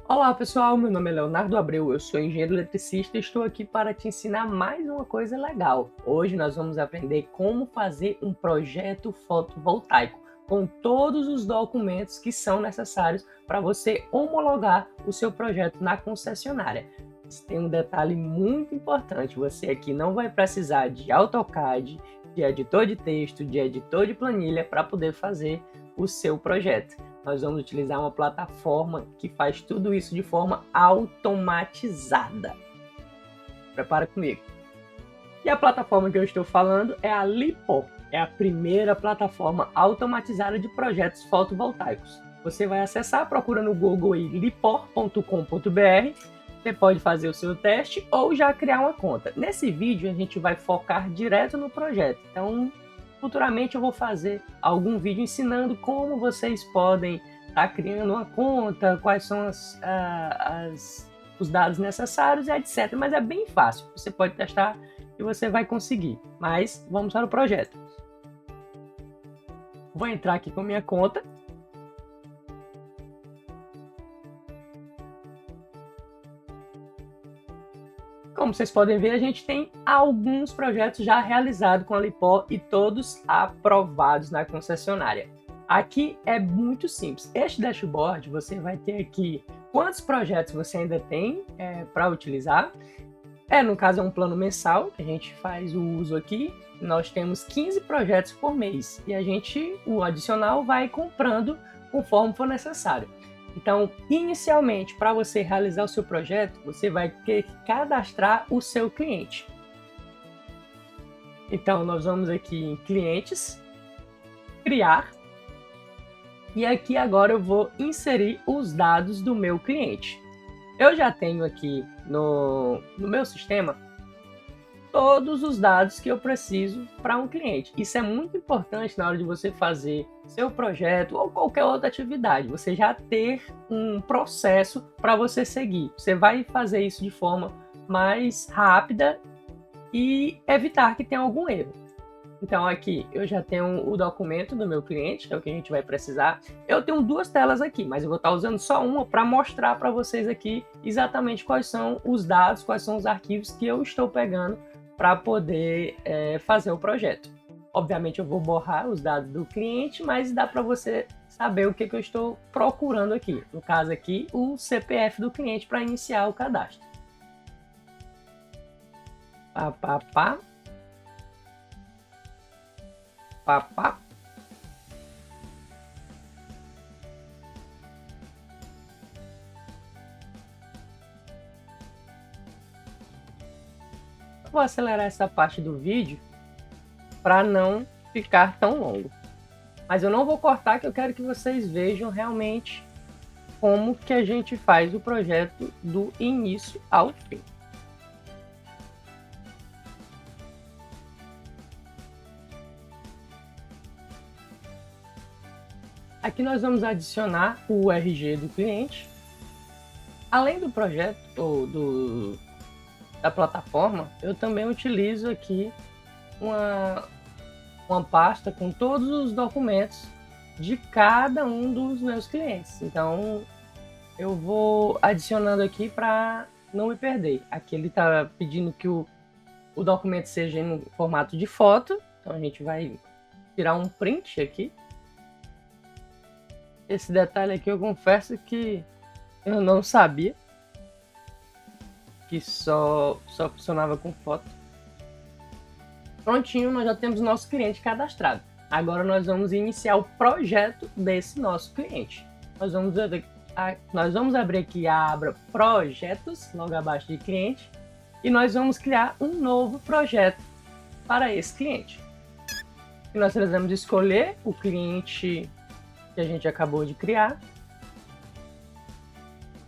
Olá pessoal, meu nome é Leonardo Abreu, eu sou engenheiro eletricista e estou aqui para te ensinar mais uma coisa legal. Hoje nós vamos aprender como fazer um projeto fotovoltaico com todos os documentos que são necessários para você homologar o seu projeto na concessionária. Tem um detalhe muito importante, você aqui não vai precisar de AutoCAD, de editor de texto, de editor de planilha para poder fazer o seu projeto. Nós vamos utilizar uma plataforma que faz tudo isso de forma automatizada. Prepara comigo. E a plataforma que eu estou falando é a LiPo. É a primeira plataforma automatizada de projetos fotovoltaicos. Você vai acessar, procura no Google lipo.com.br. Você pode fazer o seu teste ou já criar uma conta. Nesse vídeo a gente vai focar direto no projeto. Então, futuramente eu vou fazer algum vídeo ensinando como vocês podem estar criando uma conta, quais são os dados necessários, etc. Mas é bem fácil, você pode testar e você vai conseguir. Mas vamos para o projeto. Vou entrar aqui com a minha conta. Como vocês podem ver, a gente tem alguns projetos já realizados com a LiPo e todos aprovados na concessionária. Aqui é muito simples. Este dashboard, você vai ter aqui quantos projetos você ainda tem para utilizar. No caso, é um plano mensal que a gente faz o uso aqui. Nós temos 15 projetos por mês e o adicional vai comprando conforme for necessário. Então, inicialmente, para você realizar o seu projeto, você vai ter que cadastrar o seu cliente. Então, nós vamos aqui em clientes, criar, e aqui agora eu vou inserir os dados do meu cliente. Eu já tenho aqui no meu sistema todos os dados que eu preciso para um cliente. Isso é muito importante na hora de você fazer seu projeto ou qualquer outra atividade. Você já ter um processo para você seguir. Você vai fazer isso de forma mais rápida e evitar que tenha algum erro. Então aqui eu já tenho o documento do meu cliente, que é o que a gente vai precisar. Eu tenho duas telas aqui, mas eu vou estar usando só uma para mostrar para vocês aqui exatamente quais são os dados, quais são os arquivos que eu estou pegando para poder fazer o projeto. Obviamente eu vou borrar os dados do cliente, mas dá para você saber o que eu estou procurando aqui. No caso aqui, o CPF do cliente para iniciar o cadastro. Vou acelerar essa parte do vídeo para não ficar tão longo. Mas eu não vou cortar, que eu quero que vocês vejam realmente como que a gente faz o projeto do início ao fim. Aqui nós vamos adicionar o RG do cliente. Além do projeto ou da plataforma, eu também utilizo aqui uma pasta com todos os documentos de cada um dos meus clientes. Então eu vou adicionando aqui para não me perder. Aqui ele está pedindo que o documento seja em formato de foto, então a gente vai tirar um print aqui. Esse detalhe aqui eu confesso que eu não sabia que só funcionava com foto. Prontinho, nós já temos nosso cliente cadastrado. Agora nós vamos iniciar o projeto desse nosso cliente. Nós vamos abrir aqui a aba Projetos, logo abaixo de cliente, e nós vamos criar um novo projeto para esse cliente. E nós precisamos escolher o cliente que a gente acabou de criar.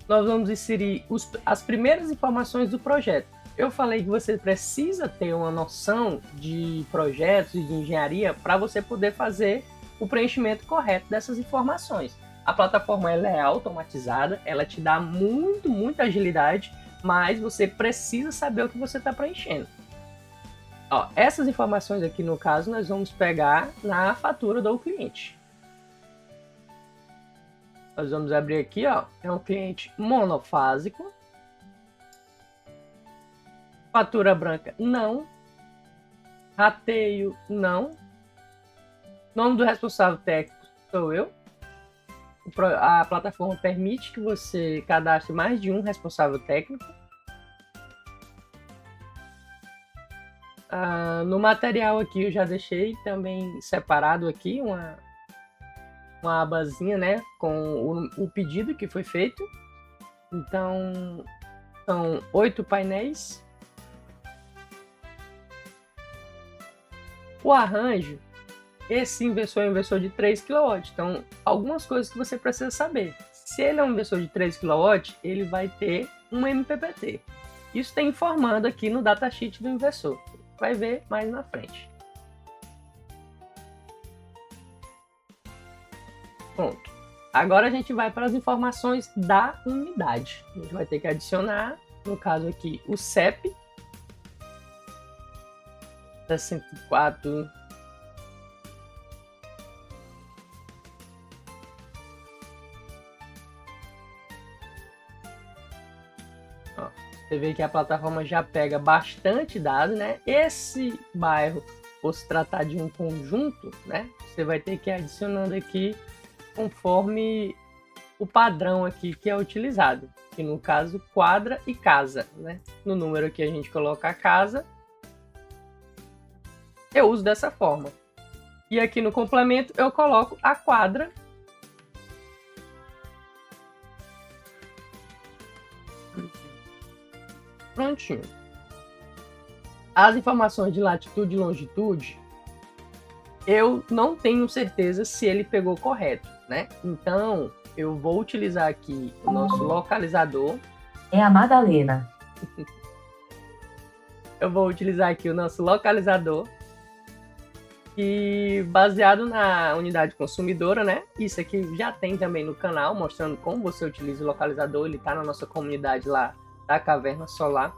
Nós vamos inserir as primeiras informações do projeto. Eu falei que você precisa ter uma noção de projetos e de engenharia para você poder fazer o preenchimento correto dessas informações. A plataforma ela é automatizada, ela te dá muita agilidade, mas você precisa saber o que você está preenchendo. Essas informações aqui, no caso, nós vamos pegar na fatura do cliente. Nós vamos abrir aqui, ó. É um cliente monofásico. Fatura branca, não. Rateio, não. Nome do responsável técnico sou eu. A plataforma permite que você cadastre mais de um responsável técnico. No material aqui eu já deixei também separado aqui uma abazinha, né, com o pedido que foi feito. Então, são 8 painéis. O arranjo, esse inversor é um inversor de 3 kW. Então, algumas coisas que você precisa saber. Se ele é um inversor de 3 kW, ele vai ter um MPPT. Isso está informando aqui no datasheet do inversor. Vai ver mais na frente. Pronto. Agora a gente vai para as informações da unidade. A gente vai ter que adicionar, no caso aqui, o CEP. 64. Ó, você vê que a plataforma já pega bastante dados, né? Esse bairro, por se tratar de um conjunto, né? Você vai ter que ir adicionando aqui conforme o padrão aqui que é utilizado, que no caso quadra e casa, né? No número aqui a gente coloca a casa. Eu uso dessa forma. E aqui no complemento eu coloco a quadra. Prontinho. As informações de latitude e longitude, eu não tenho certeza se ele pegou correto, né? Então, eu vou utilizar aqui o nosso localizador. É a Madalena. Eu vou utilizar aqui o nosso localizador. E baseado na unidade consumidora, né? Isso aqui já tem também no canal, mostrando como você utiliza o localizador. Ele está na nossa comunidade lá da Caverna Solar.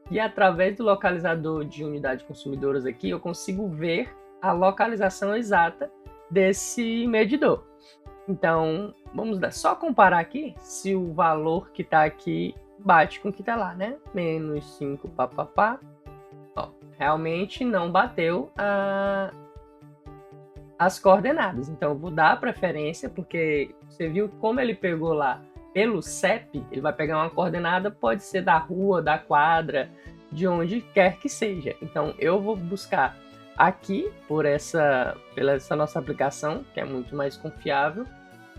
E através do localizador de unidades consumidoras aqui, eu consigo ver a localização exata desse medidor. Então, vamos só comparar aqui se o valor que está aqui bate com o que está lá, né? Menos 5, papapá. Realmente não bateu as coordenadas. Então, eu vou dar a preferência, porque você viu como ele pegou lá pelo CEP, ele vai pegar uma coordenada, pode ser da rua, da quadra, de onde quer que seja. Então, eu vou buscar aqui pela essa nossa aplicação, que é muito mais confiável,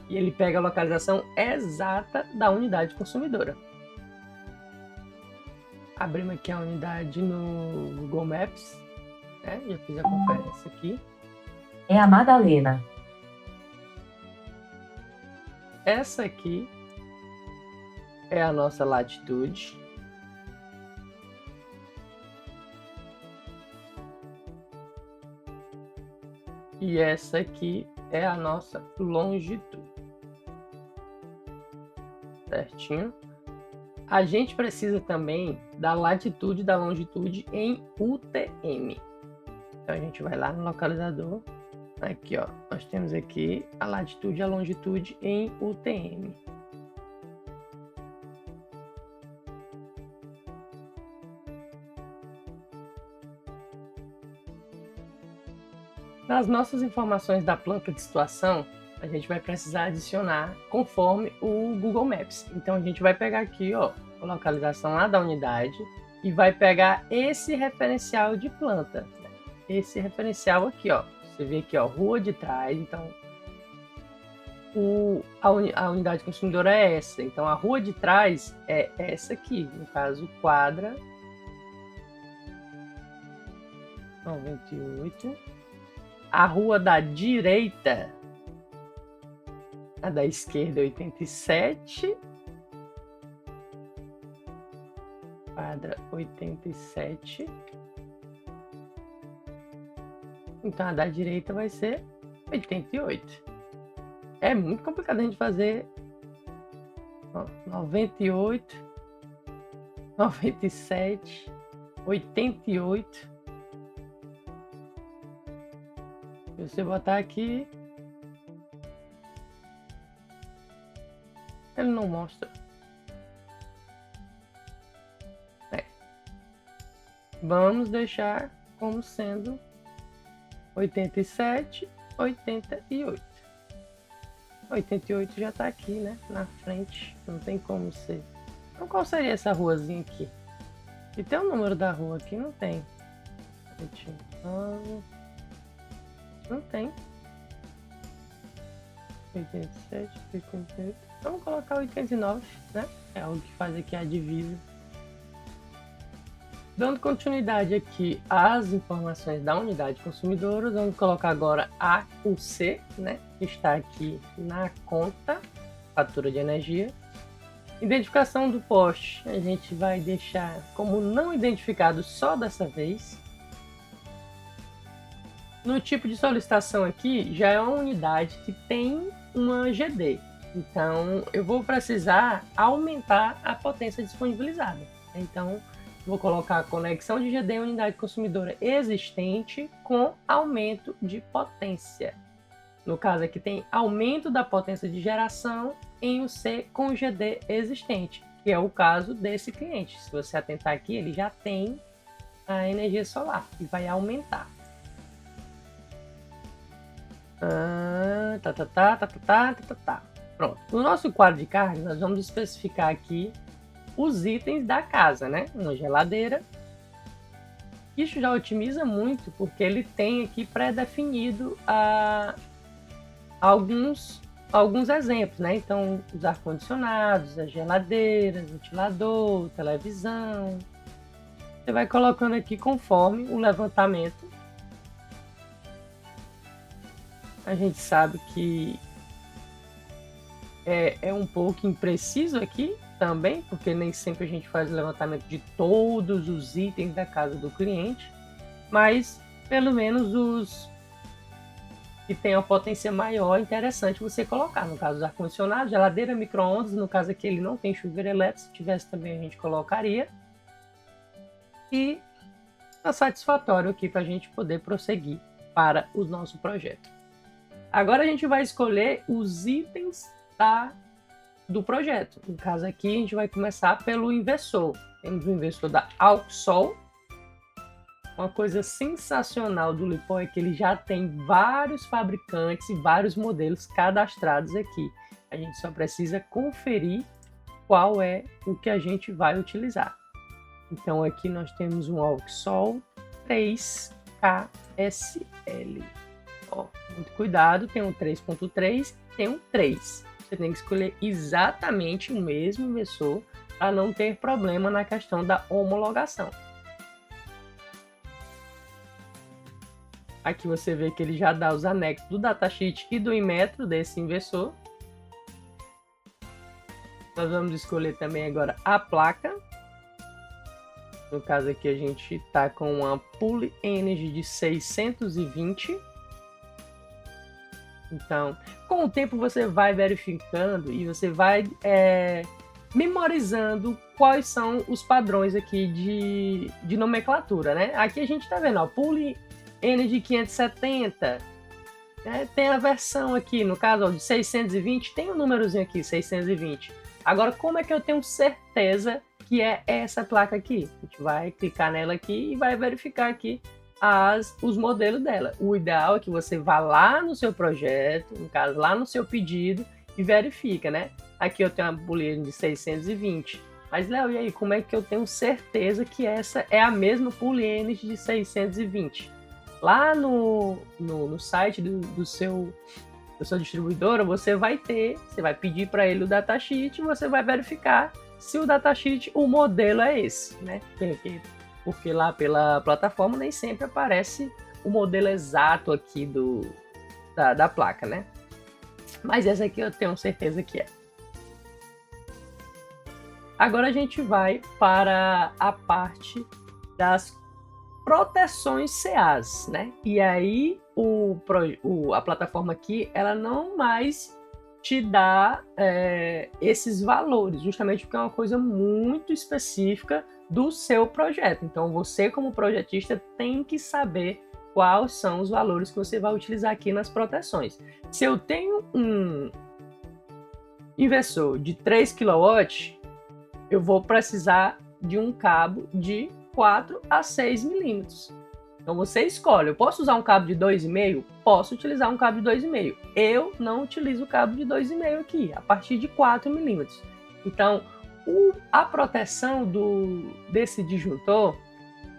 e ele pega a localização exata da unidade consumidora. Abrimos aqui a unidade no Google Maps, né? Já fiz a conferência aqui. É a Madalena. Essa aqui é a nossa latitude. E essa aqui é a nossa longitude. Certinho? A gente precisa também da latitude e da longitude em UTM. Então a gente vai lá no localizador. Aqui, ó, nós temos aqui a latitude e a longitude em UTM. Nas nossas informações da planta de situação, a gente vai precisar adicionar conforme o Google Maps. Então a gente vai pegar aqui, ó, a localização lá da unidade e vai pegar esse referencial de planta. Esse referencial aqui, ó. Você vê aqui, ó, rua de trás. Então a unidade consumidora é essa. Então a rua de trás é essa aqui. No caso, quadra 98. A rua da direita, a da esquerda é 87. Quadra 87. Então a da direita vai ser 88. É muito complicado a gente fazer. Ó, 98, 97, 88. Se você botar aqui, Ele não mostra. Vamos deixar como sendo 87, 88. 88 já tá aqui, né? Na frente. Não tem como ser. Então qual seria essa ruazinha aqui? E tem o número da rua aqui? Não tem. 89. Não tem. 87, 88. Vamos colocar 89, né? É o que faz aqui a divisa. Dando continuidade aqui às informações da unidade consumidora, vamos colocar agora a UC, né? Que está aqui na conta, fatura de energia. Identificação do poste, a gente vai deixar como não identificado só dessa vez. No tipo de solicitação aqui, já é uma unidade que tem uma GD. Então, eu vou precisar aumentar a potência disponibilizada. Então, vou colocar a conexão de GD em unidade consumidora existente com aumento de potência. No caso aqui tem aumento da potência de geração em UC com GD existente, que é o caso desse cliente. Se você atentar aqui, ele já tem a energia solar e vai aumentar. Pronto. No nosso quadro de carga, nós vamos especificar aqui os itens da casa, né? Uma geladeira. Isso já otimiza muito, porque ele tem aqui pré-definido alguns exemplos, né? Então, os ar-condicionados, as geladeiras, ventilador, televisão. Você vai colocando aqui conforme o levantamento. A gente sabe que é um pouco impreciso aqui também, porque nem sempre a gente faz o levantamento de todos os itens da casa do cliente, mas pelo menos os que tem a potência maior é interessante você colocar. No caso, os ar-condicionado, geladeira, micro-ondas, no caso aqui ele não tem chuveiro elétrico, se tivesse também a gente colocaria. E está satisfatório aqui para a gente poder prosseguir para o nosso projeto. Agora a gente vai escolher os itens do projeto. No caso aqui, a gente vai começar pelo inversor. Temos o inversor da Auxol. Uma coisa sensacional do Lipol é que ele já tem vários fabricantes e vários modelos cadastrados aqui. A gente só precisa conferir qual é o que a gente vai utilizar. Então aqui nós temos um Auxol 3KSL. Ó, muito cuidado, tem um 3.3, tem um 3. Você tem que escolher exatamente o mesmo inversor para não ter problema na questão da homologação. Aqui você vê que ele já dá os anexos do datasheet e do Inmetro desse inversor. Nós vamos escolher também agora a placa. No caso aqui a gente está com uma Pool Energy de 620. Então, com o tempo você vai verificando e você vai memorizando quais são os padrões aqui de nomenclatura, né? Aqui a gente está vendo, ó, Pool Energy 570, né? Tem a versão aqui, no caso, ó, de 620, tem um númerozinho aqui, 620. Agora, como é que eu tenho certeza que é essa placa aqui? A gente vai clicar nela aqui e vai verificar aqui os modelos dela. O ideal é que você vá lá no seu projeto, no caso, lá no seu pedido e verifica, né? Aqui eu tenho uma boolean de 620. Mas, Léo, e aí, como é que eu tenho certeza que essa é a mesma boolean de 620? Lá no site do seu distribuidora, você vai pedir para ele o datasheet e você vai verificar se o datasheet, o modelo é esse, né? Porque lá pela plataforma nem sempre aparece o modelo exato aqui da placa, né? Mas essa aqui eu tenho certeza que é. Agora a gente vai para a parte das proteções CAs, né? E aí a plataforma aqui, ela não mais te dá esses valores, justamente porque é uma coisa muito específica do seu projeto. Então você, como projetista, tem que saber quais são os valores que você vai utilizar aqui nas proteções. Se eu tenho um inversor de 3 kW, eu vou precisar de um cabo de 4 a 6 milímetros. Então você escolhe, eu posso usar um cabo de 2,5? Posso utilizar um cabo de 2,5. Eu não utilizo o cabo de 2,5 aqui, a partir de 4 milímetros. Então, a proteção desse disjuntor,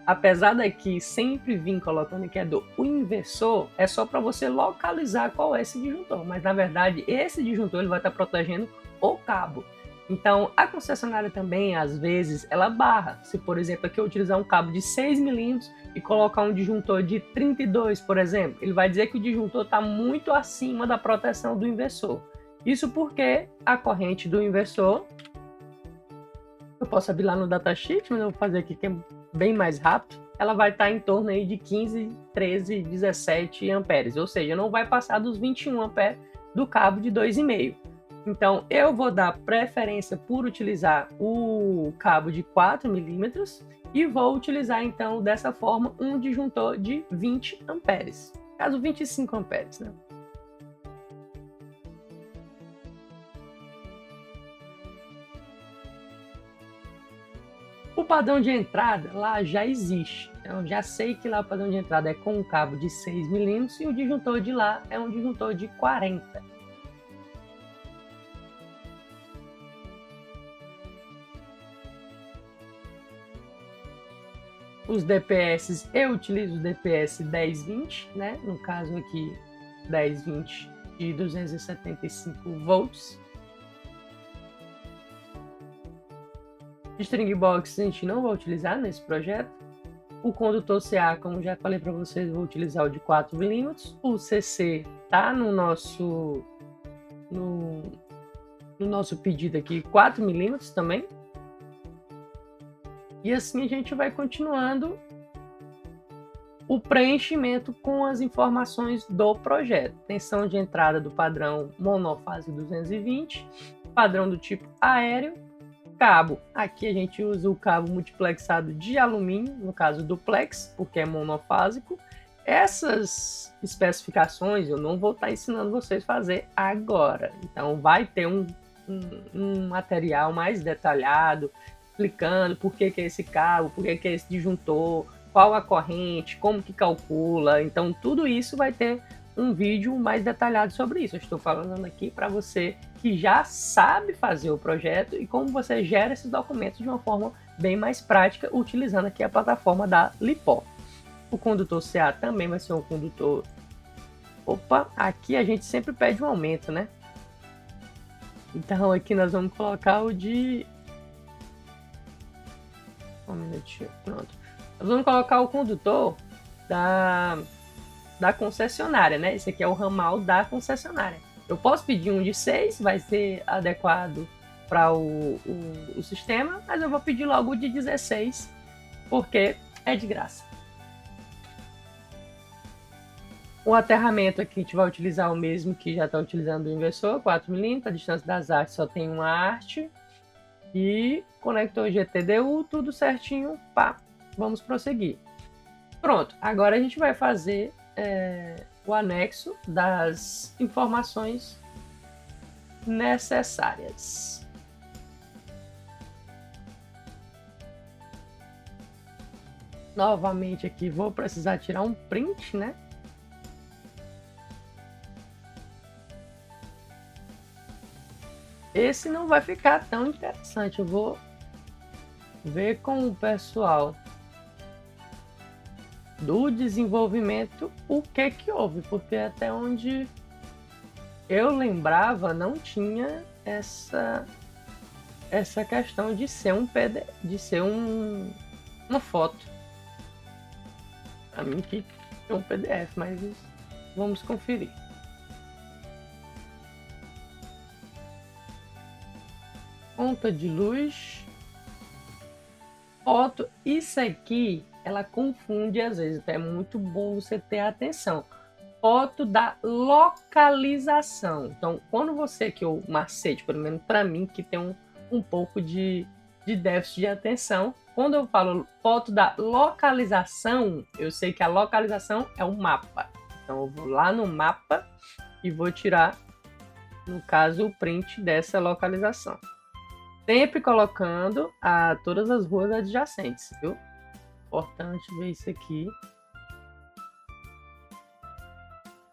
apesar daqui sempre vir colocando que é do inversor, é só para você localizar qual é esse disjuntor. Mas na verdade, esse disjuntor ele vai estar protegendo o cabo. Então, a concessionária também, às vezes, ela barra. Se, por exemplo, aqui eu utilizar um cabo de 6 milímetros e colocar um disjuntor de 32, por exemplo, ele vai dizer que o disjuntor está muito acima da proteção do inversor. Isso porque a corrente do inversor, eu posso abrir lá no datasheet, mas eu vou fazer aqui que é bem mais rápido, ela vai estar em torno aí de 15, 13, 17 amperes, ou seja, não vai passar dos 21 amperes do cabo de 2,5. Então, eu vou dar preferência por utilizar o cabo de 4 milímetros e vou utilizar, então, dessa forma, um disjuntor de 20 amperes. Caso 25 amperes, né? O padrão de entrada lá já existe. Então, já sei que lá o padrão de entrada é com um cabo de 6 milímetros e o disjuntor de lá é um disjuntor de 40. Os DPS, eu utilizo o DPS 1020, né? No caso aqui, 1020 de 275 volts. String box a gente não vai utilizar nesse projeto. O condutor CA, como já falei para vocês, eu vou utilizar o de 4 milímetros. O CC tá no nosso pedido aqui, 4 milímetros também. E assim a gente vai continuando o preenchimento com as informações do projeto. Tensão de entrada do padrão monofase 220, padrão do tipo aéreo, cabo. Aqui a gente usa o cabo multiplexado de alumínio, no caso duplex, porque é monofásico. Essas especificações eu não vou estar ensinando vocês a fazer agora. Então vai ter um material mais detalhado, explicando por que é esse cabo, por que é esse disjuntor, qual a corrente, como que calcula. Então tudo isso vai ter um vídeo mais detalhado sobre isso. Eu estou falando aqui para você que já sabe fazer o projeto e como você gera esses documentos de uma forma bem mais prática, utilizando aqui a plataforma da Lipó. O condutor CA também vai ser um condutor... Opa, aqui a gente sempre pede um aumento, né? Então aqui nós vamos colocar o de... Um minutinho, pronto. Nós vamos colocar o condutor da concessionária, né? Esse aqui é o ramal da concessionária. Eu posso pedir um de 6, vai ser adequado para o sistema, mas eu vou pedir logo o de 16, porque é de graça. O aterramento aqui a gente vai utilizar o mesmo que já está utilizando o inversor, 4 milímetros, a distância das hastes só tem uma haste. E conector GTDU, tudo certinho, pá, vamos prosseguir. Pronto, agora a gente vai fazer o anexo das informações necessárias. Novamente aqui vou precisar tirar um print, né? Esse não vai ficar tão interessante, eu vou ver com o pessoal do desenvolvimento o que houve, porque até onde eu lembrava não tinha essa questão de ser um PDF, de ser uma foto. A mim que é um PDF, mas vamos conferir. Conta de luz, foto, isso aqui ela confunde às vezes, então é muito bom você ter atenção. Foto da localização. Então, quando você, que o macete, pelo menos para mim, que tem um pouco de déficit de atenção, quando eu falo foto da localização, eu sei que a localização é um mapa. Então, eu vou lá no mapa e vou tirar no caso, o print dessa localização. Sempre colocando todas as ruas adjacentes, viu? Importante ver isso aqui.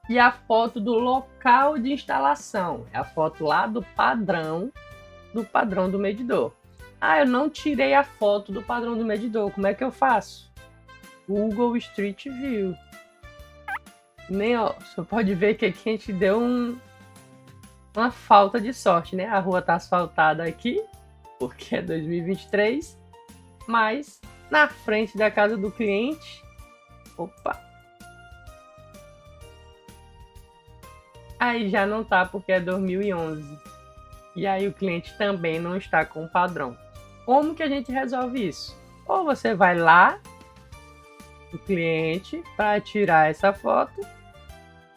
E a foto do local de instalação. É a foto lá do padrão do medidor. Eu não tirei a foto do padrão do medidor. Como é que eu faço? Google Street View. Você pode ver que aqui a gente deu uma falta de sorte, né? A rua tá asfaltada aqui, porque é 2023. Mas na frente da casa do cliente... Opa! Aí já não tá, porque é 2011. E aí o cliente também não está com o padrão. Como que a gente resolve isso? Ou você vai lá no cliente para tirar essa foto,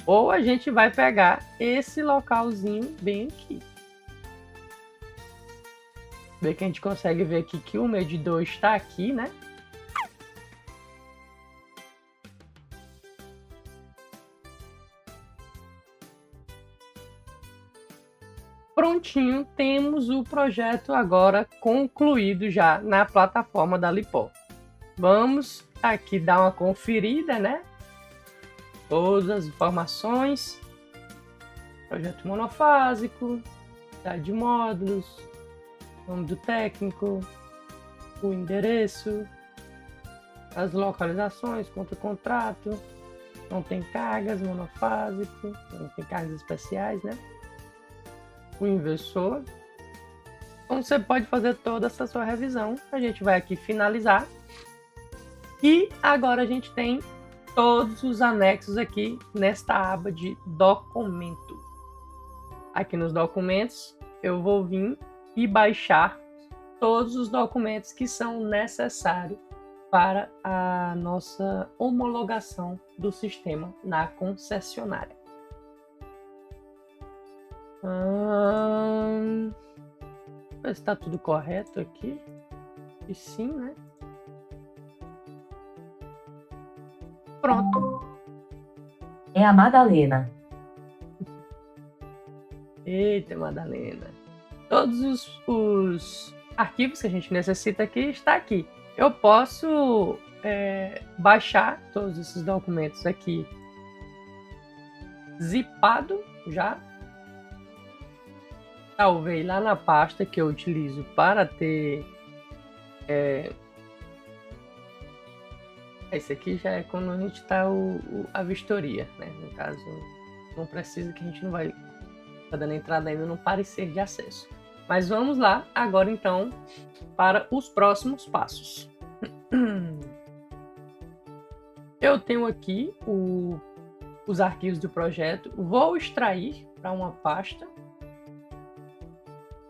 ou a gente vai pegar esse localzinho bem aqui. Vê que a gente consegue ver aqui que o medidor está aqui, né? Prontinho, temos o projeto agora concluído já na plataforma da Lipó. Vamos aqui dar uma conferida, né? Todas as informações. Projeto monofásico, quantidade de módulos, nome do técnico, o endereço, as localizações, contrato, não tem cargas, monofásico, não tem cargas especiais, né? O inversor. Então você pode fazer toda essa sua revisão. A gente vai aqui finalizar. E agora a gente tem todos os anexos aqui nesta aba de documento. Aqui nos documentos eu vou vir e baixar todos os documentos que são necessários para a nossa homologação do sistema na concessionária. Ver se está tudo correto aqui. E sim, né? Pronto. É a Madalena. Eita, Madalena. Todos os arquivos que a gente necessita aqui está aqui. Eu posso baixar todos esses documentos aqui zipado já. Talvez lá na pasta que eu utilizo para ter... Esse aqui já é quando a gente está a vistoria, né? No caso, não precisa, que a gente não vai estar dando entrada ainda no parecer de acesso. Mas vamos lá agora então para os próximos passos. Eu tenho aqui os arquivos do projeto, vou extrair para uma pasta.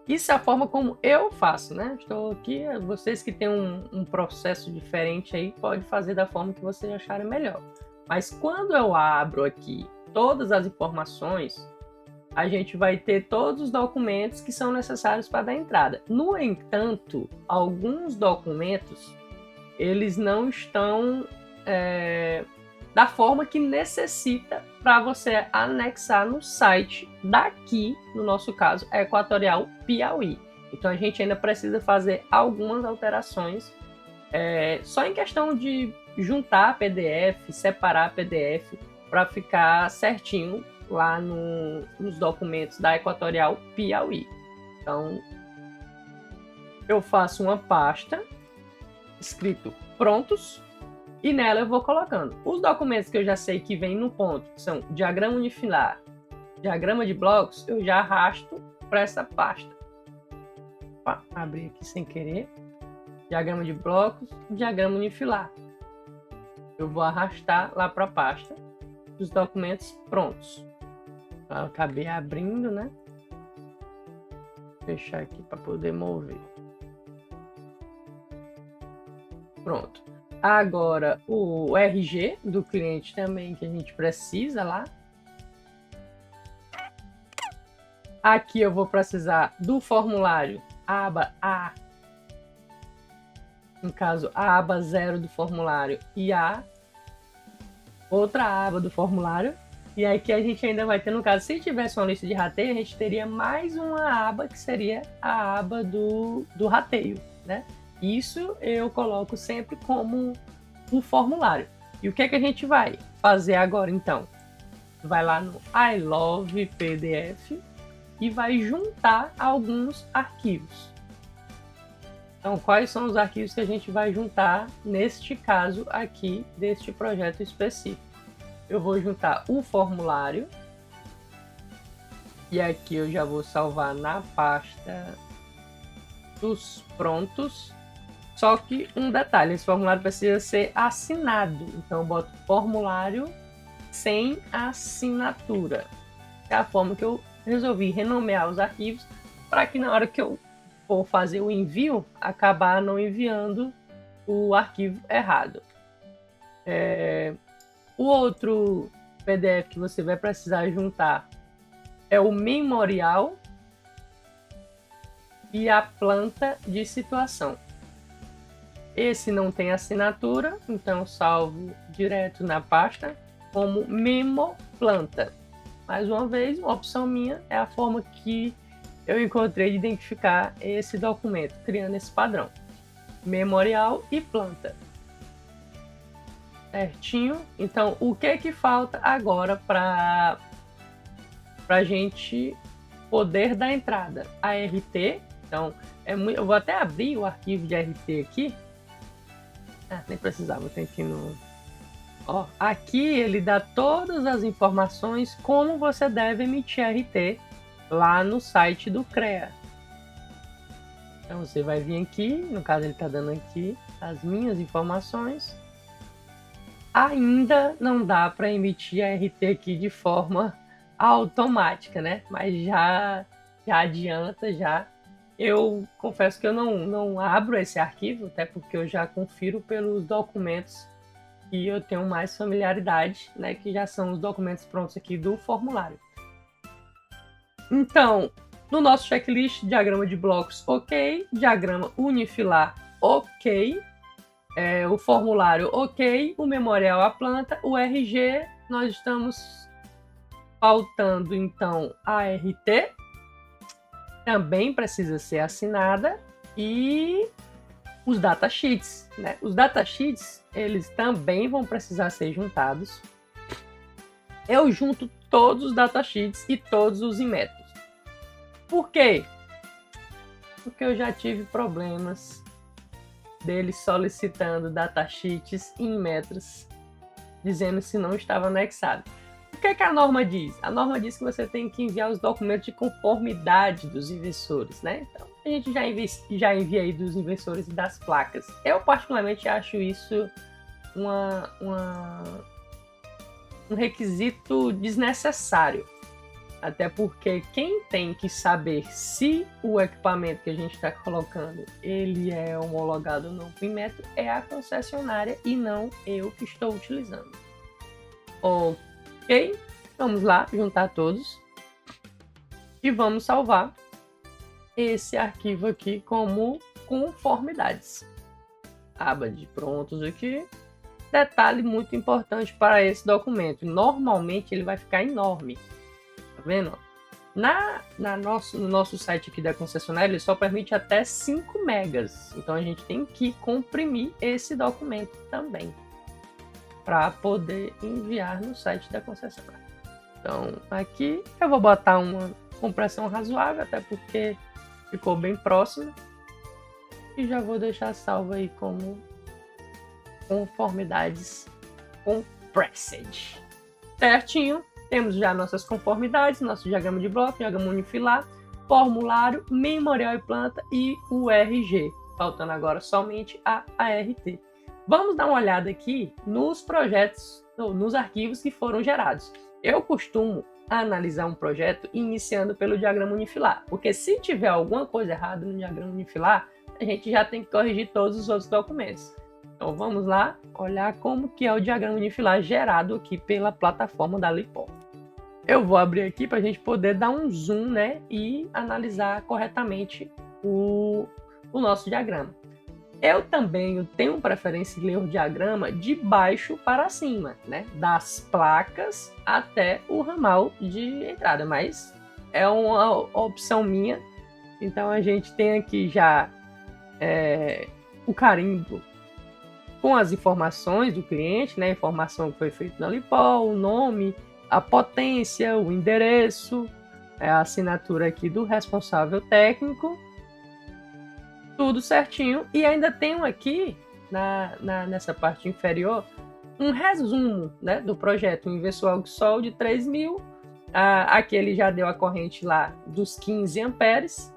Isso é a forma como eu faço, né? Estou aqui, vocês que têm um processo diferente aí, pode fazer da forma que vocês acharem melhor. Mas quando eu abro aqui todas as informações, a gente vai ter todos os documentos que são necessários para dar entrada. No entanto, alguns documentos, eles não estão da forma que necessita para você anexar no site daqui, no nosso caso, é Equatorial Piauí. Então a gente ainda precisa fazer algumas alterações, só em questão de juntar PDF, separar PDF, para ficar certinho lá nos documentos da Equatorial Piauí. Então eu faço uma pasta escrito prontos, e nela eu vou colocando os documentos que eu já sei que vem no ponto, que são diagrama unifilar, diagrama de blocos, eu já arrasto para essa pasta. Opa, abri aqui sem querer. Diagrama de blocos, diagrama unifilar. Eu vou arrastar lá para a pasta dos documentos prontos. Eu acabei abrindo, né? Vou fechar aqui para poder mover. Pronto. Agora, o RG do cliente também, que a gente precisa lá. Aqui eu vou precisar do formulário, aba A. No caso, a aba 0 do formulário e a outra aba do formulário, E aqui a gente ainda vai ter, no caso, se tivesse uma lista de rateio, a gente teria mais uma aba que seria a aba do rateio, né? Isso eu coloco sempre como um formulário. E o que é que a gente vai fazer agora, então? Vai lá no I Love PDF e vai juntar alguns arquivos. Então, quais são os arquivos que a gente vai juntar neste caso aqui, deste projeto específico? Eu vou juntar o formulário. E aqui eu já vou salvar na pasta dos prontos. Só que um detalhe, esse formulário precisa ser assinado. Então eu boto formulário sem assinatura. É a forma que eu resolvi renomear os arquivos para que na hora que eu for fazer o envio, acabar não enviando o arquivo errado. O outro PDF que você vai precisar juntar é o memorial e a planta de situação. Esse não tem assinatura, então eu salvo direto na pasta como memo planta. Mais uma vez, uma opção minha é a forma que eu encontrei de identificar esse documento, criando esse padrão. Memorial e planta. Certinho? Então, o que é que falta agora para a gente poder dar entrada? A RT. Então, eu vou até abrir o arquivo de RT aqui. Nem precisava, tem aqui no... Ó, aqui ele dá todas as informações como você deve emitir RT lá no site do CREA. Então você vai vir aqui, no caso ele está dando aqui as minhas informações. Ainda não dá para emitir a RT aqui de forma automática, né? Mas já adianta, já. Eu confesso que eu não abro esse arquivo, até porque eu já confiro pelos documentos que eu tenho mais familiaridade, né? Que já são os documentos prontos aqui do formulário. Então, no nosso checklist, diagrama de blocos, ok. Diagrama unifilar, ok. O formulário, ok. O memorial, a planta. O RG, nós estamos faltando, então, a RT. Também precisa ser assinada. E os datasheets, né? Os datasheets, eles também vão precisar ser juntados. Eu junto todos os datasheets e todos os Inmetros. Por quê? Porque eu já tive problemas deles solicitando datasheets e Inmetros, dizendo se não estava anexado. O que é que a norma diz? A norma diz que você tem que enviar os documentos de conformidade dos investidores, né? Então, a gente já envia aí dos investidores e das placas. Eu, particularmente, acho isso um requisito desnecessário. Até porque quem tem que saber se o equipamento que a gente está colocando ele é homologado ou não para o Inmetro é a concessionária e não eu que estou utilizando. Ok, vamos lá juntar todos e vamos salvar esse arquivo aqui como conformidades. Aba de prontos aqui. Detalhe muito importante para esse documento. Normalmente ele vai ficar enorme. Tá vendo? No nosso site aqui da concessionária, ele só permite até 5 megas. Então a gente tem que comprimir esse documento também para poder enviar no site da concessionária. Então aqui eu vou botar uma compressão razoável, até porque ficou bem próximo. E já vou deixar salvo aí como conformidades compressed. Certinho. Temos já nossas conformidades, nosso diagrama de bloco, diagrama unifilar, formulário, memorial e planta e o RG. Faltando agora somente a ART. Vamos dar uma olhada aqui nos projetos, nos arquivos que foram gerados. Eu costumo analisar um projeto iniciando pelo diagrama unifilar, porque se tiver alguma coisa errada no diagrama unifilar, a gente já tem que corrigir todos os outros documentos. Então vamos lá olhar como que é o diagrama unifilar gerado aqui pela plataforma da Lipol. Eu vou abrir aqui para a gente poder dar um zoom, né, e analisar corretamente o nosso diagrama. Eu também tenho preferência em ler o diagrama de baixo para cima, né? Das placas até o ramal de entrada, mas é uma opção minha. Então a gente tem aqui já o carimbo com as informações do cliente, né? A informação que foi feita na Lipol, o nome, a potência, o endereço, a assinatura aqui do responsável técnico, tudo certinho. E ainda tenho aqui, nessa parte inferior, um resumo, né, do projeto. Um inversor AuxSol de 3.000. Aqui ele já deu a corrente lá dos 15 amperes.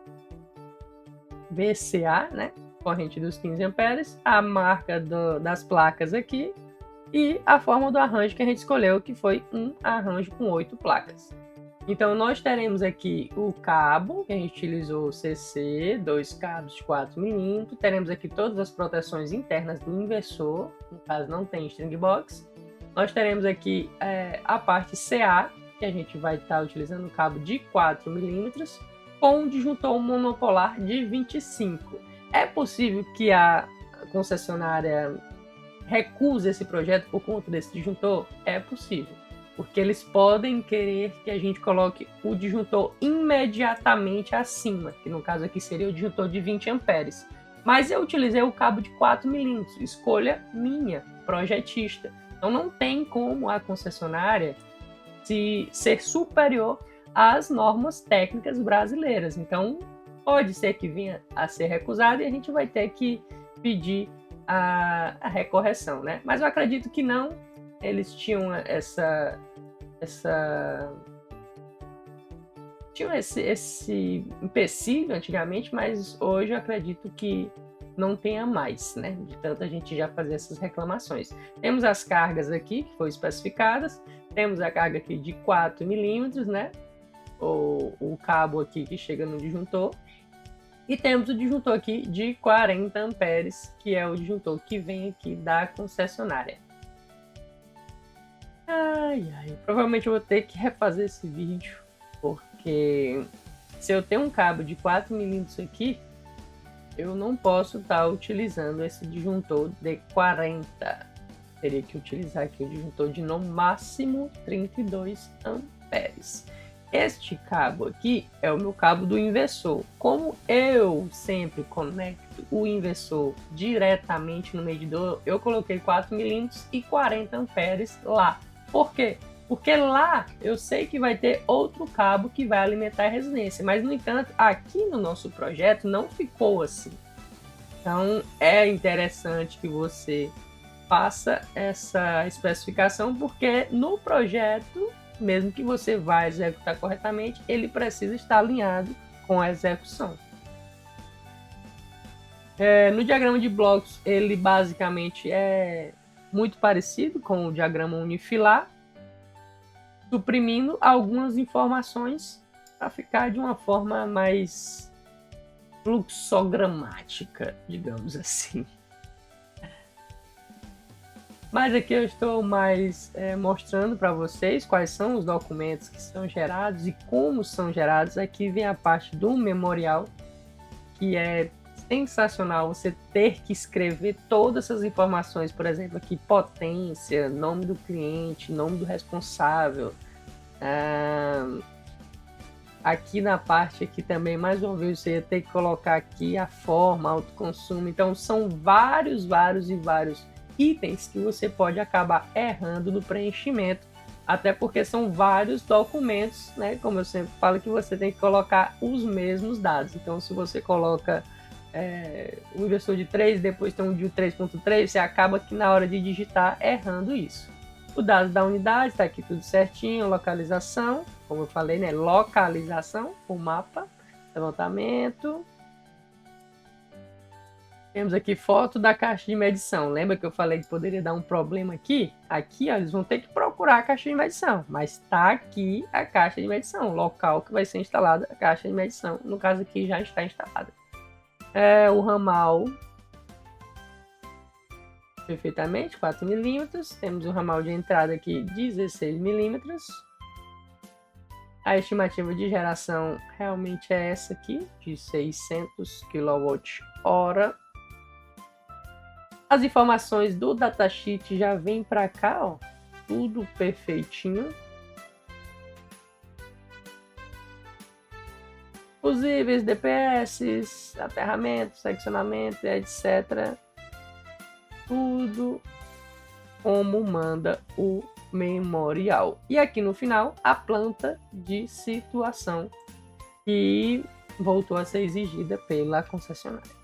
VCA, né? Corrente dos 15 amperes. A marca das placas aqui. E a forma do arranjo que a gente escolheu, que foi um arranjo com 8 placas. Então, nós teremos aqui o cabo, que a gente utilizou CC, 2 cabos de 4 mm. Teremos aqui todas as proteções internas do inversor, no caso não tem string box. Nós teremos aqui a parte CA, que a gente vai estar utilizando o cabo de 4 mm, com um disjuntor monopolar de 25. É possível que a concessionária recuse esse projeto por conta desse disjuntor? É possível. Porque eles podem querer que a gente coloque o disjuntor imediatamente acima, que no caso aqui seria o disjuntor de 20 amperes. Mas eu utilizei o cabo de 4 mm, escolha minha, projetista. Então não tem como a concessionária ser superior às normas técnicas brasileiras. Então pode ser que venha a ser recusado e a gente vai ter que pedir a recorreção, né? Mas eu acredito que não. Eles tinham esse empecilho antigamente, mas hoje eu acredito que não tenha mais, né? De tanta gente já fazer essas reclamações. Temos as cargas aqui que foram especificadas, temos a carga aqui de 4 mm, né? O cabo aqui que chega no disjuntor. E temos o disjuntor aqui de 40 amperes, que é o disjuntor que vem aqui da concessionária. Provavelmente eu vou ter que refazer esse vídeo, porque se eu tenho um cabo de 4 mm aqui, eu não posso estar utilizando esse disjuntor de 40. Teria que utilizar aqui o disjuntor de no máximo 32 amperes. Este cabo aqui é o meu cabo do inversor. Como eu sempre conecto o inversor diretamente no medidor, eu coloquei 4 mm e 40 amperes lá. Por quê? Porque lá eu sei que vai ter outro cabo que vai alimentar a residência, mas no entanto, aqui no nosso projeto não ficou assim. Então é interessante que você faça essa especificação, porque no projeto, mesmo que você vá executar corretamente, ele precisa estar alinhado com a execução. No diagrama de blocos, ele basicamente é muito parecido com o diagrama unifilar, suprimindo algumas informações para ficar de uma forma mais fluxogramática, digamos assim. Mas aqui eu estou mais mostrando para vocês quais são os documentos que são gerados e como são gerados. Aqui vem a parte do memorial, que é sensacional você ter que escrever todas essas informações, por exemplo, aqui potência, nome do cliente, nome do responsável. Aqui na parte aqui também, mais uma vez, você ia ter que colocar aqui a forma, autoconsumo. Então são vários itens que você pode acabar errando no preenchimento, até porque são vários documentos, né? Como eu sempre falo, que você tem que colocar os mesmos dados. Então, se você coloca o inversor de 3, depois tem um de 3.3, você acaba que na hora de digitar errando isso. O dado da unidade está aqui tudo certinho, localização, como eu falei, né? Localização, o mapa, levantamento. Temos aqui foto da caixa de medição. Lembra que eu falei que poderia dar um problema aqui? Aqui, ó, eles vão ter que procurar a caixa de medição. Mas está aqui a caixa de medição, o local que vai ser instalada a caixa de medição. No caso aqui já está instalada. O ramal, perfeitamente, 4 mm. Temos o ramal de entrada aqui, 16 mm. A estimativa de geração realmente é essa aqui, de 600 kWh. As informações do datasheet já vem para cá, ó, tudo perfeitinho. Fusíveis, DPS, aterramento, seccionamento, etc. Tudo como manda o memorial. E aqui no final, a planta de situação que voltou a ser exigida pela concessionária.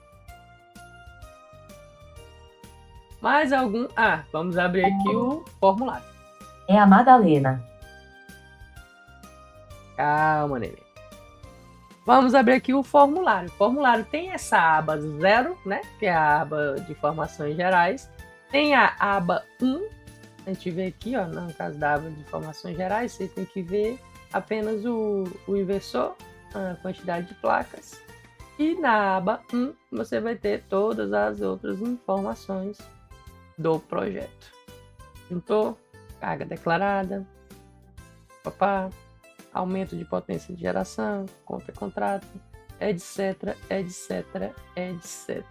Mais algum? Vamos abrir aqui o formulário. É a Madalena. Calma, neném. Vamos abrir aqui o formulário. O formulário tem essa aba 0, né? Que é a aba de informações gerais. Tem a aba 1. A gente vê aqui, ó, no caso da aba de informações gerais, você tem que ver apenas o inversor, a quantidade de placas. E na aba 1, você vai ter todas as outras informações do projeto. Juntou, carga declarada, aumento de potência de geração, conta contrato, etc, etc, etc.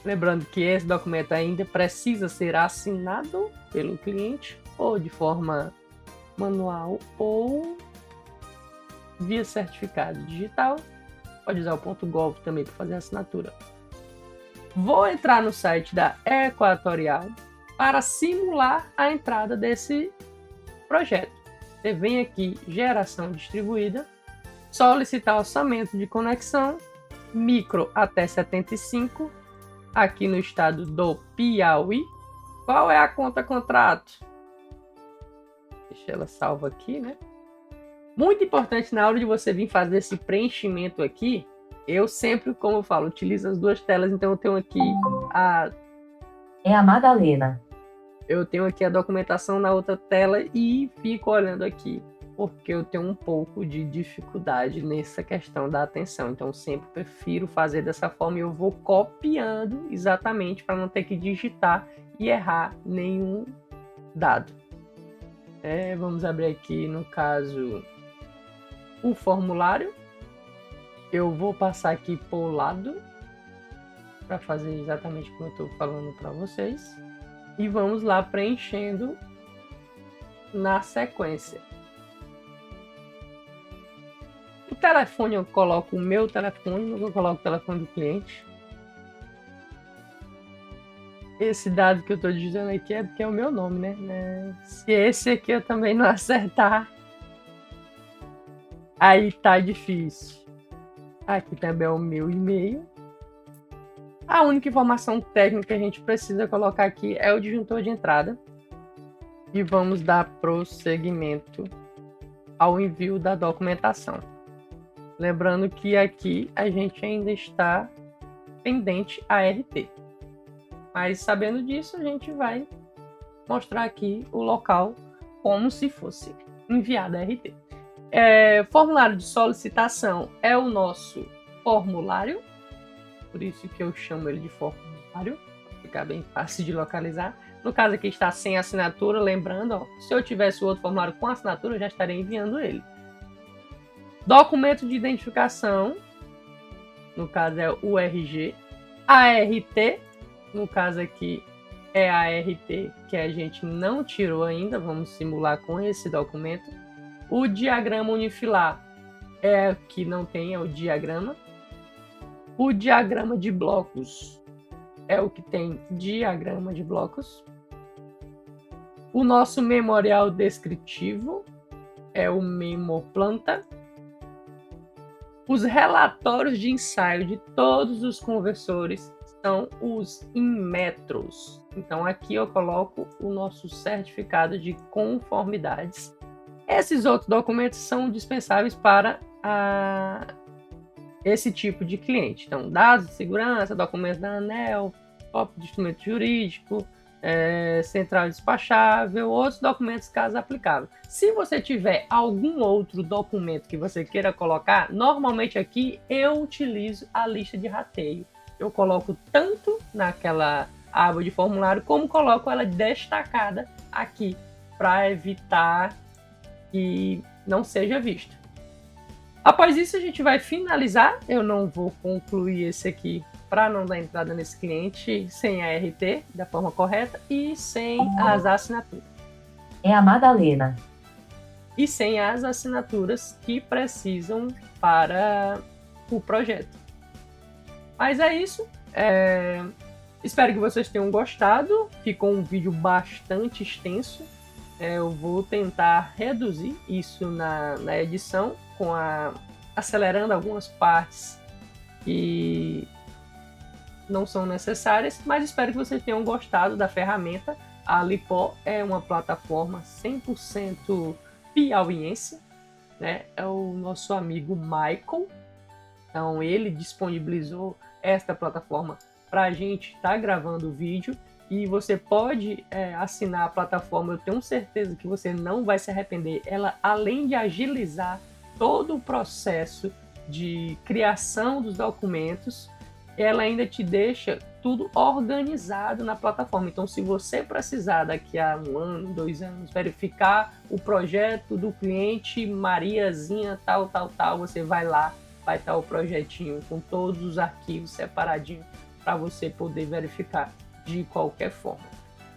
Lembrando que esse documento ainda precisa ser assinado pelo cliente, ou de forma manual, ou via certificado digital. Pode usar o .gov também para fazer a assinatura. Vou entrar no site da Equatorial para simular a entrada desse projeto. Você vem aqui, geração distribuída, solicitar orçamento de conexão, micro até 75, aqui no estado do Piauí. Qual é a conta contrato? Deixa ela salva aqui, né? Muito importante na hora de você vir fazer esse preenchimento aqui, eu sempre, como eu falo, utilizo as duas telas, então eu tenho aqui É a Madalena. Eu tenho aqui a documentação na outra tela e fico olhando aqui, porque eu tenho um pouco de dificuldade nessa questão da atenção. Então, sempre prefiro fazer dessa forma e eu vou copiando exatamente para não ter que digitar e errar nenhum dado. Vamos abrir aqui, no caso, o formulário. Eu vou passar aqui por lado para fazer exatamente como eu estou falando para vocês. E vamos lá preenchendo na sequência. O telefone eu coloco o meu telefone, eu coloco o telefone do cliente. Esse dado que eu estou digitando aqui é porque é o meu nome, né? Se esse aqui eu também não acertar, aí tá difícil. Aqui também é o meu e-mail. A única informação técnica que a gente precisa colocar aqui é o disjuntor de entrada. E vamos dar prosseguimento ao envio da documentação. Lembrando que aqui a gente ainda está pendente a RT. Mas sabendo disso, a gente vai mostrar aqui o local como se fosse enviado a RT. Formulário de solicitação é o nosso formulário. Por isso que eu chamo ele de formulário, para ficar bem fácil de localizar. No caso aqui está sem assinatura, lembrando, ó, se eu tivesse o outro formulário com assinatura, eu já estaria enviando ele. Documento de identificação, no caso é o RG. ART, no caso aqui é a ART que a gente não tirou ainda, vamos simular com esse documento. O diagrama unifilar é que não tem, é o diagrama. O diagrama de blocos é o que tem diagrama de blocos. O nosso memorial descritivo é o memoplanta. Os relatórios de ensaio de todos os conversores são os Inmetros. Então aqui eu coloco o nosso certificado de conformidades. Esses outros documentos são dispensáveis para esse tipo de cliente. Então, dados de segurança, documentos da ANEEL, cópia de instrumento jurídico, central despachável, outros documentos caso aplicável. Se você tiver algum outro documento que você queira colocar, normalmente aqui eu utilizo a lista de rateio. Eu coloco tanto naquela aba de formulário, como coloco ela destacada aqui, para evitar que não seja vista. Após isso, a gente vai finalizar. Eu não vou concluir esse aqui para não dar entrada nesse cliente sem a RT da forma correta e sem as assinaturas. É a Madalena. E sem as assinaturas que precisam para o projeto. Mas é isso. Espero que vocês tenham gostado. Ficou um vídeo bastante extenso. Eu vou tentar reduzir isso na edição, acelerando algumas partes que não são necessárias, mas espero que vocês tenham gostado da ferramenta. A Lipó é uma plataforma 100% piauiense, né? É o nosso amigo Michael. Então ele disponibilizou esta plataforma para a gente estar gravando o vídeo, e você pode assinar a plataforma. Eu tenho certeza que você não vai se arrepender. Ela, além de agilizar todo o processo de criação dos documentos, ela ainda te deixa tudo organizado na plataforma. Então, se você precisar daqui a 1 ano, 2 anos, verificar o projeto do cliente Mariazinha tal, você vai lá, vai estar o projetinho com todos os arquivos separadinhos para você poder verificar de qualquer forma.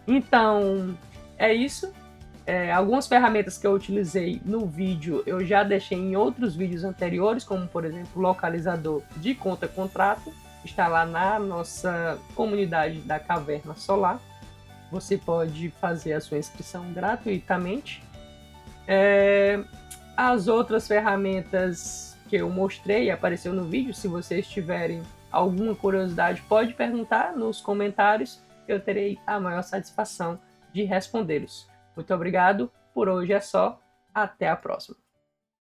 Então, é isso. Algumas ferramentas que eu utilizei no vídeo eu já deixei em outros vídeos anteriores, como por exemplo o localizador de conta contrato. Está lá na nossa comunidade da Caverna Solar. Você pode fazer a sua inscrição gratuitamente. As outras ferramentas que eu mostrei e apareceu no vídeo, se vocês tiverem alguma curiosidade, pode perguntar nos comentários. Eu terei a maior satisfação de respondê-los. Muito obrigado. Por hoje é só. Até a próxima.